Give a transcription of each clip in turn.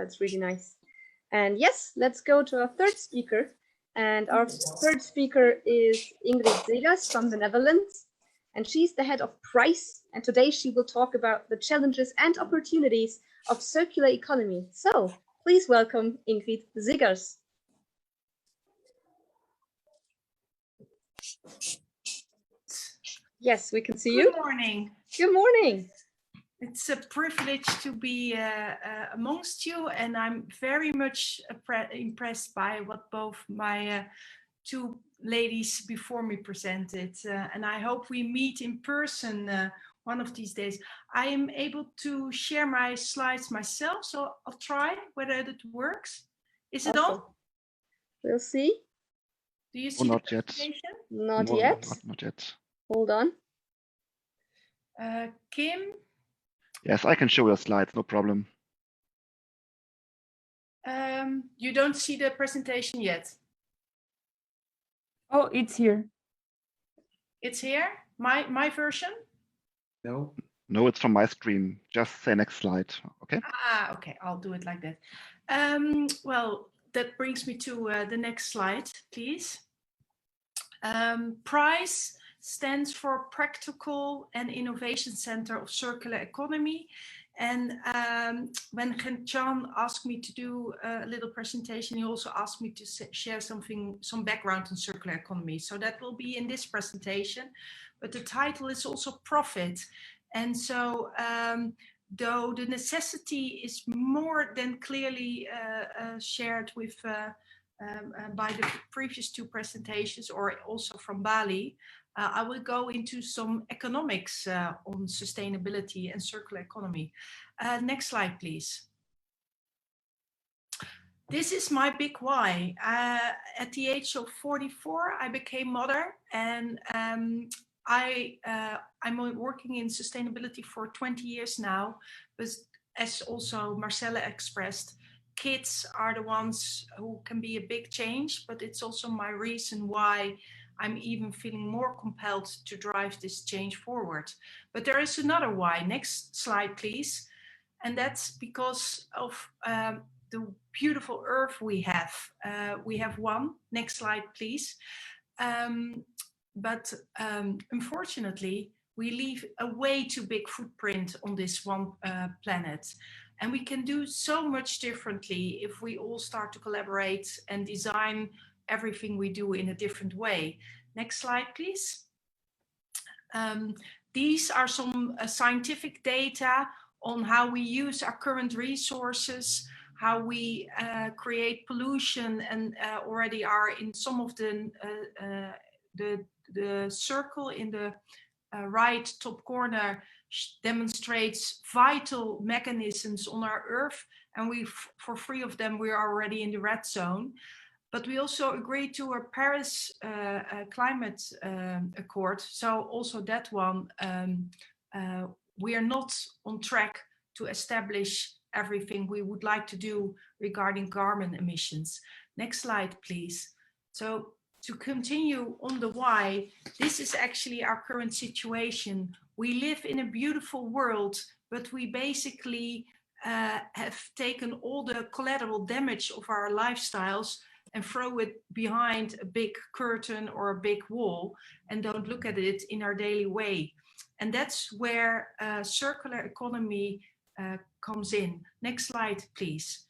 That's really nice. And yes, let's go to our third speaker. And our third speaker is Ingrid Zeegers from the Netherlands. And she's the head of price. And today she will talk about the challenges and opportunities of circular economy. So please welcome Ingrid Zeegers. Yes, we can see you. Good morning. Good morning. It's a privilege to be amongst you, and I'm very much impressed by what both my two ladies before me presented, and I hope we meet in person one of these days. I am able to share my slides myself, so I'll try whether it works. Is it on? We'll see. Do you see the presentation? Not yet. Not yet. Hold on. Kim? Yes, I can show your slides, no problem. You don't see the presentation yet? Oh, it's here. It's here? My version? No. No, it's from my screen. Just say next slide, okay? Okay, I'll do it like that. Well, that brings me to the next slide, please. PRICE stands for Practical and Innovation Center of Circular Economy. And when Jan asked me to do a little presentation, he also asked me to share some background on circular economy. So that will be in this presentation, but the title is also Profit. And so though the necessity is more than clearly shared with by the previous two presentations, or also from Bali, I will go into some economics on sustainability and circular economy. Next slide, please. This is my big why. At the age of 44, I became mother, and I'm working in sustainability for 20 years now. But as also Marcella expressed, kids are the ones who can be a big change, but it's also my reason why I'm even feeling more compelled to drive this change forward. But there is another why. Next slide, please. And that's because of the beautiful earth we have. We have one. Next slide, please. But unfortunately, we leave a way too big footprint on this one planet. And we can do so much differently if we all start to collaborate and design everything we do in a different way. Next slide, please. These are some scientific data on how we use our current resources, how we create pollution, and already are in some of the circle in the right top corner demonstrates vital mechanisms on our Earth, and for 3 of them we are already in the red zone. But we also agreed to a Paris climate accord, so also that one we are not on track to establish everything we would like to do regarding carbon emissions. Next slide, please. So to continue on the why, this is actually our current situation. We live in a beautiful world, but we basically have taken all the collateral damage of our lifestyles and throw it behind a big curtain or a big wall and don't look at it in our daily way. And that's where circular economy comes in. Next slide, please.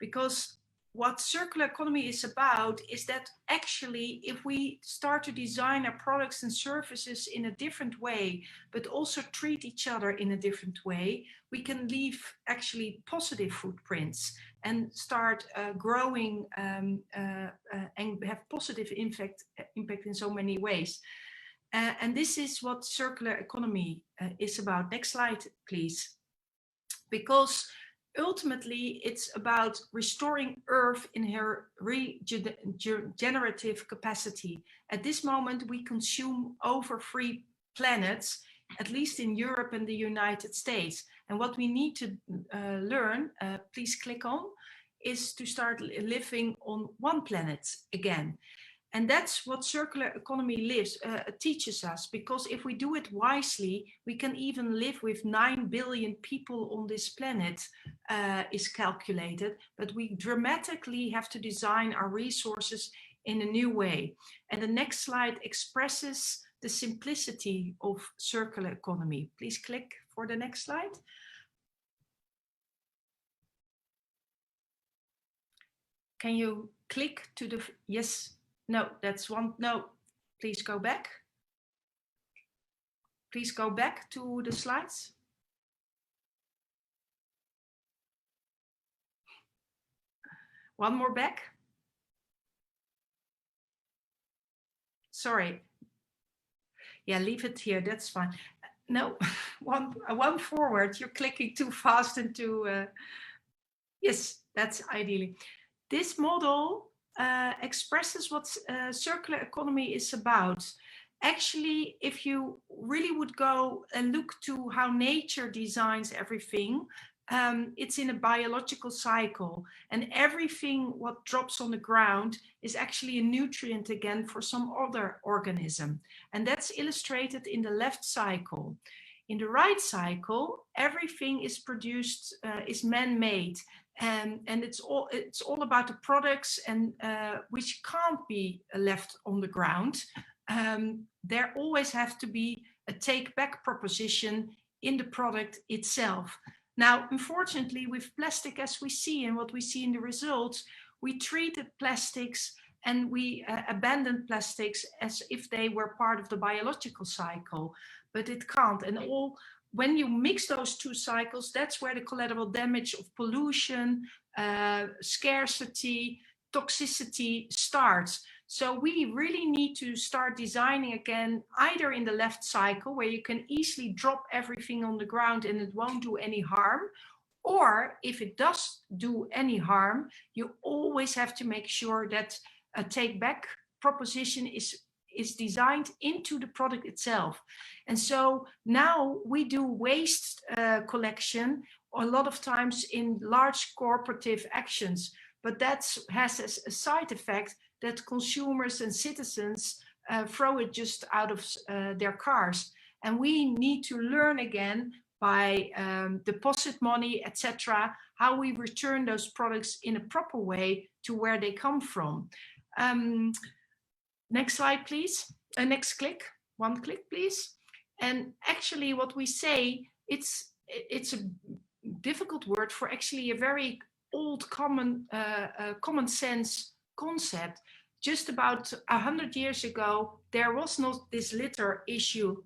Because what circular economy is about is that actually if we start to design our products and services in a different way, but also treat each other in a different way, we can leave actually positive footprints and start growing and have positive impact in so many ways. And this is what circular economy is about. Next slide, please. Because ultimately, it's about restoring Earth in her regenerative capacity. At this moment, we consume over 3 planets, at least in Europe and the United States. And what we need to learn, please click on, is to start living on one planet again. And that's what circular economy teaches us, because if we do it wisely, we can even live with 9 billion people on this planet, is calculated, but we dramatically have to design our resources in a new way. And the next slide expresses the simplicity of circular economy. Please click for the next slide. Can you click to the, yes, no, that's one, no, please go back. Please go back to the slides. One more back. Sorry. Yeah, leave it here, that's fine. No, one forward, you're clicking too fast and too, yes, that's ideally. This model expresses what circular economy is about. Actually, if you really would go and look to how nature designs everything, it's in a biological cycle, and everything what drops on the ground is actually a nutrient again for some other organism. And that's illustrated in the left cycle. In the right cycle, everything is produced, is man-made. And it's all about the products, and which can't be left on the ground. There always have to be a take back proposition in the product itself. Now, unfortunately, with plastic, as we see and what we see in the results, we treated plastics and we abandoned plastics as if they were part of the biological cycle, but it can't. And when you mix those two cycles, that's where the collateral damage of pollution, scarcity, toxicity starts. So we really need to start designing again, either in the left cycle, where you can easily drop everything on the ground and it won't do any harm, or if it does do any harm, you always have to make sure that a take back proposition is designed into the product itself. And so now we do waste collection a lot of times in large corporative actions, but that has a side effect that consumers and citizens throw it just out of their cars. And we need to learn again by deposit money, etc., how we return those products in a proper way to where they come from. Next slide, please. Next click. One click, please. And actually what we say, it's a difficult word for actually a very old common sense concept. Just about 100 years ago, there was not this litter issue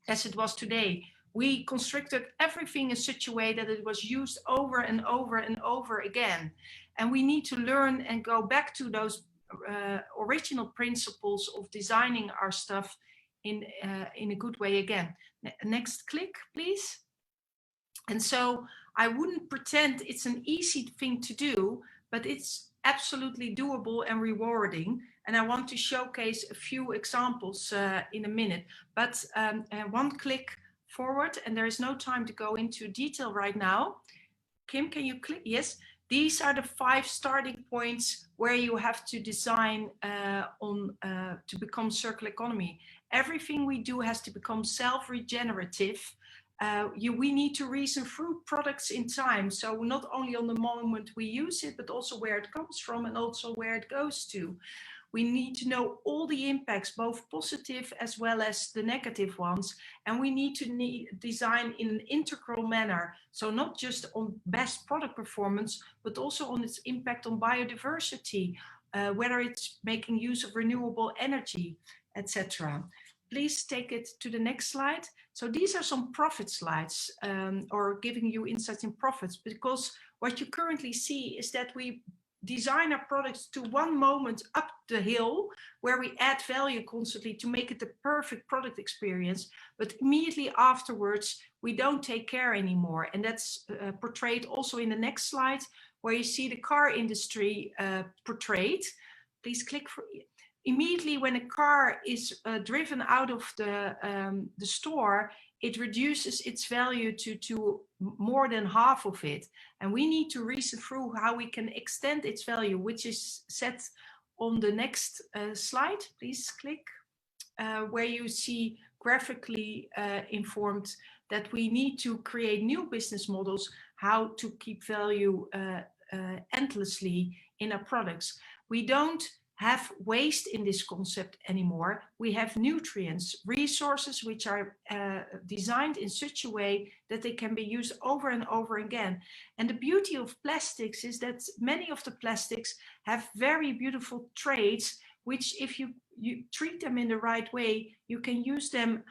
as it was today. We constructed everything in such a way that it was used over and over and over again. And we need to learn and go back to those original principles of designing our stuff in a good way again. Next click, please. And so I wouldn't pretend it's an easy thing to do, but it's absolutely doable and rewarding. And I want to showcase a few examples in a minute, but one click forward, and there is no time to go into detail right now. Kim, can you click? Yes. These are the 5 starting points where you have to design to become circular economy. Everything we do has to become self-regenerative. We need to reason through products in time. So not only on the moment we use it, but also where it comes from and also where it goes to. We need to know all the impacts, both positive as well as the negative ones. And we need to design in an integral manner. So not just on best product performance, but also on its impact on biodiversity, whether it's making use of renewable energy, etc. Please take it to the next slide. So these are some profit slides, or giving you insights in profits, because what you currently see is that we design our products to one moment up the hill where we add value constantly to make it the perfect product experience, but immediately afterwards we don't take care anymore. And that's portrayed also in the next slide, where you see the car industry portrayed. Please click for immediately when a car is driven out of the store, it reduces its value to more than half of it. And we need to reason through how we can extend its value, which is set on the next slide, please click, where you see graphically informed that we need to create new business models, how to keep value endlessly in our products. We don't have waste in this concept anymore. We have nutrients, resources which are designed in such a way that they can be used over and over again. And the beauty of plastics is that many of the plastics have very beautiful traits, which if you treat them in the right way, you can use them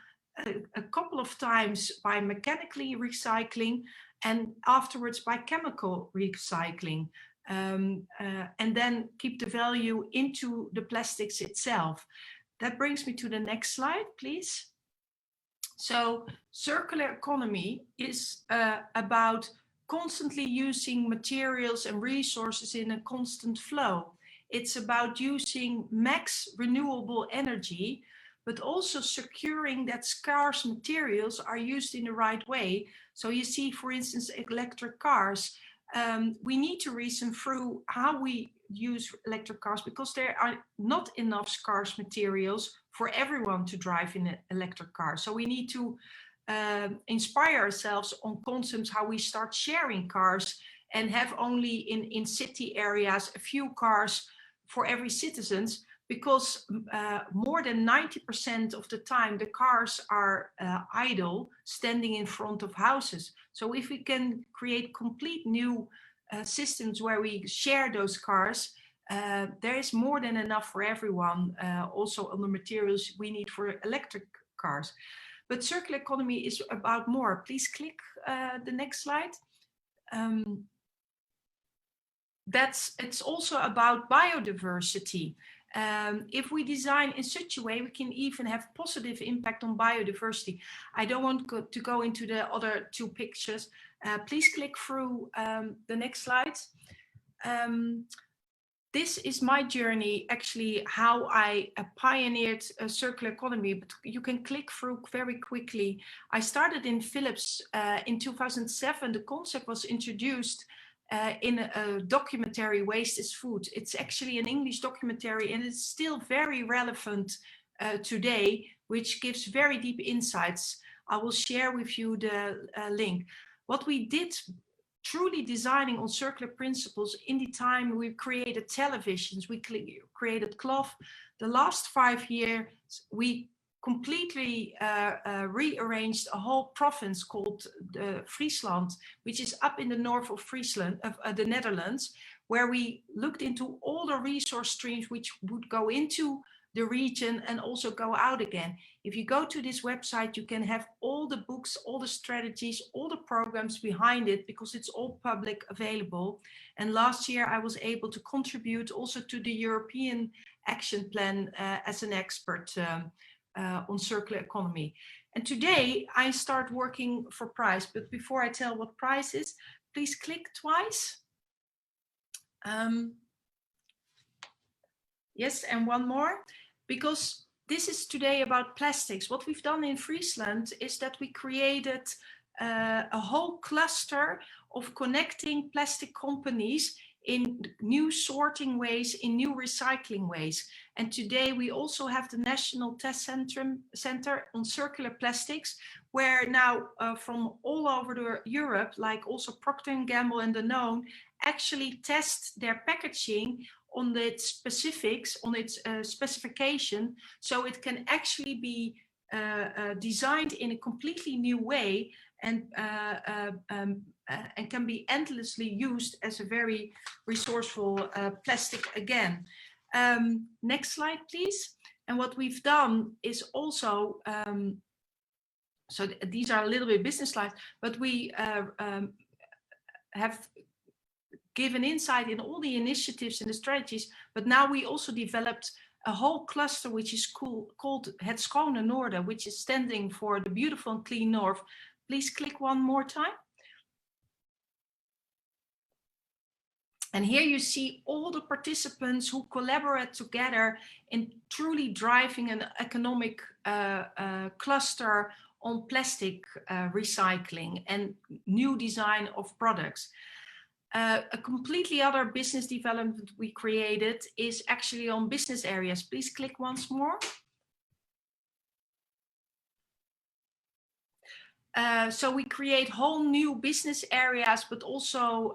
a couple of times by mechanically recycling and afterwards by chemical recycling. And then keep the value into the plastics itself. That brings me to the next slide, please. So circular economy is about constantly using materials and resources in a constant flow. It's about using max renewable energy, but also securing that scarce materials are used in the right way. So you see, for instance, electric cars. We need to reason through how we use electric cars because there are not enough scarce materials for everyone to drive in an electric car. So we need to inspire ourselves on concepts how we start sharing cars and have only in city areas a few cars for every citizens, because more than 90% of the time the cars are idle, standing in front of houses. So if we can create complete new systems where we share those cars, there is more than enough for everyone, also on the materials we need for electric cars. But circular economy is about more. Please click the next slide. It's also about biodiversity. If we design in such a way, we can even have positive impact on biodiversity. I don't want to go into the other two pictures. Please click through the next slides. This is my journey, actually, how I pioneered a circular economy, but you can click through very quickly. I started in Philips in 2007. The concept was introduced in a documentary, Waste is Food. It's actually an English documentary and it's still very relevant today, which gives very deep insights. I will share with you the link. What we did, truly designing on circular principles, in the time we created televisions, we created cloth. The last 5 years, we completely rearranged a whole province called Friesland, which is up in the north of Friesland, the Netherlands, where we looked into all the resource streams which would go into the region and also go out again. If you go to this website, you can have all the books, all the strategies, all the programs behind it, because it's all public available. And last year I was able to contribute also to the European Action Plan as an expert on circular economy. And today I start working for Price, but before I tell what Price is, please click twice. Yes, and one more, because this is today about plastics. What we've done in Friesland is that we created a whole cluster of connecting plastic companies in new sorting ways, in new recycling ways. And today we also have the National Test Center on Circular Plastics, where now from all over Europe, like also Procter & Gamble and Danone, actually test their packaging on its specifics, on its specification, so it can actually be designed in a completely new way and can be endlessly used as a very resourceful plastic again. Next slide, please. And what we've done is also, so these are a little bit business slides, but we have given insight in all the initiatives and the strategies, but now we also developed a whole cluster which is called Het Schone Noorden, which is standing for the beautiful and clean north. Please click one more time. And here you see all the participants who collaborate together in truly driving an economic cluster on plastic recycling and new design of products. A completely other business development we created is actually on business areas. Please click once more. So we create whole new business areas, but also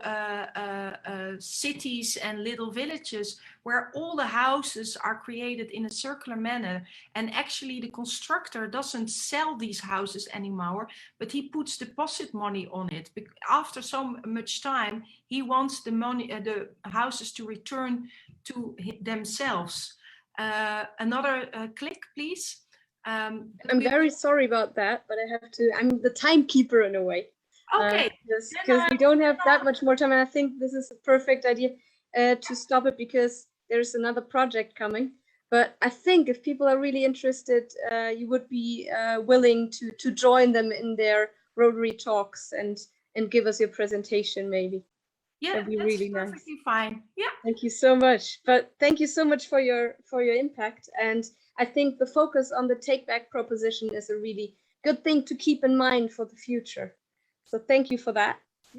cities and little villages where all the houses are created in a circular manner. And actually the constructor doesn't sell these houses anymore, but he puts deposit money on it. After so much time, he wants the money, the houses to return to themselves. Another click, please. I'm very sorry about that, but I have to, I'm the timekeeper in a way. Okay. Because we don't have that much more time, and I think this is a perfect idea to stop it because there's another project coming. But I think if people are really interested, you would be willing to join them in their Rotary talks and give us your presentation maybe. Yeah, that'd be that's really perfectly nice. fine. Yeah. Thank you so much. But thank you so much for your impact. And I think the focus on the take back proposition is a really good thing to keep in mind for the future. So thank you for that.